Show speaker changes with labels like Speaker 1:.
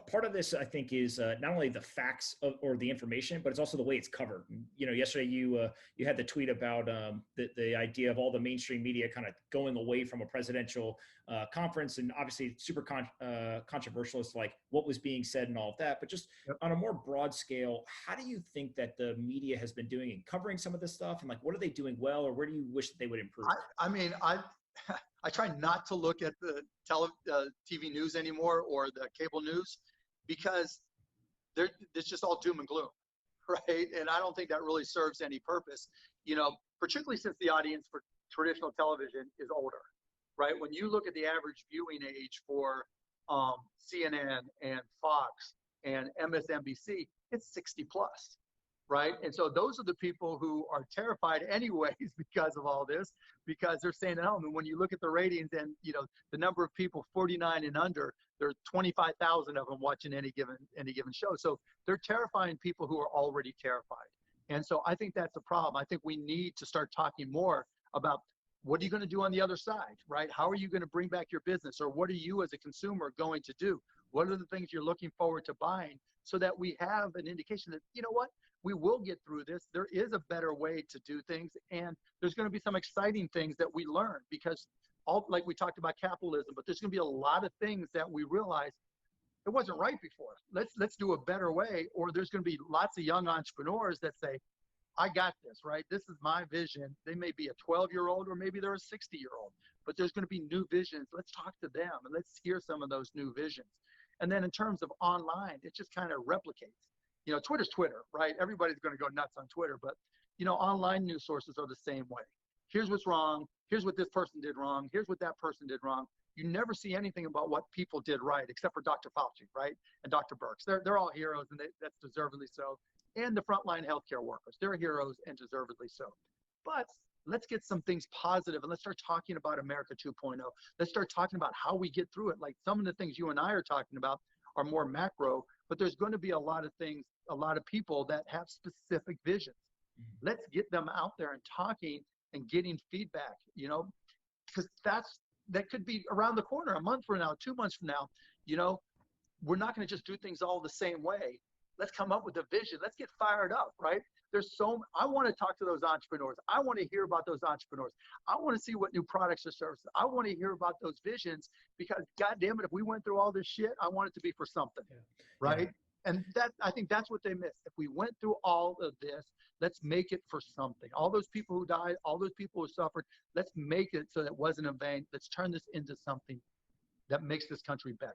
Speaker 1: Part of this, I think, is not only the facts or the information, but it's also the way it's covered. Yesterday you had the tweet about the idea of all the mainstream media kind of going away from a presidential conference, and obviously super controversial as to like what was being said and all of that. But just
Speaker 2: Yep.
Speaker 1: on a more broad scale, how do you think that the media has been doing in covering some of this stuff, and like what are they doing well, or where do you wish that they would improve?
Speaker 2: I mean, I try not to look at the TV news anymore or the cable news because it's just all doom and gloom, right? And I don't think that really serves any purpose, particularly since the audience for traditional television is older, right? When you look at the average viewing age for CNN and Fox and MSNBC, it's 60 plus, right? And so those are the people who are terrified anyways because of all this, because they're staying at home. And when you look at the ratings and, the number of people 49 and under, there's 25,000 of them watching any given show. So they're terrifying people who are already terrified. And so I think that's a problem. I think we need to start talking more about what are you going to do on the other side, right? How are you going to bring back your business? Or what are you as a consumer going to do? What are the things you're looking forward to buying so that we have an indication that, you know what, we will get through this. There is a better way to do things. And there's going to be some exciting things that we learn because like we talked about capitalism, but there's going to be a lot of things that we realize it wasn't right before. Let's do a better way. Or there's going to be lots of young entrepreneurs that say, I got this, right? This is my vision. They may be a 12-year-old or maybe they're a 60-year-old, but there's going to be new visions. Let's talk to them and let's hear some of those new visions. And then in terms of online, it just kind of replicates. Twitter's Twitter, right? Everybody's going to go nuts on Twitter, but online news sources are the same way. Here's what's wrong. Here's what this person did wrong. Here's what that person did wrong. You never see anything about what people did right, except for Dr. Fauci, right? And Dr. Birx. They're all heroes, and that's deservedly so. And the frontline healthcare workers, they're heroes and deservedly so. But let's get some things positive and let's start talking about America 2.0. Let's start talking about how we get through it. Like some of the things you and I are talking about are more macro, but there's going to be a lot of things, a lot of people that have specific visions. Let's get them out there and talking and getting feedback, because that could be around the corner, a month from now, 2 months from now. We're not going to just do things all the same way. Let's come up with a vision. Let's get fired up, right? I want to talk to those entrepreneurs. I want to hear about those entrepreneurs. I want to see what new products or services. I want to hear about those visions because, God damn it, if we went through all this shit, I want it to be for something, right? Yeah. And I think that's what they missed. If we went through all of this, let's make it for something. All those people who died, all those people who suffered, let's make it so that it wasn't in vain. Let's turn this into something that makes this country better.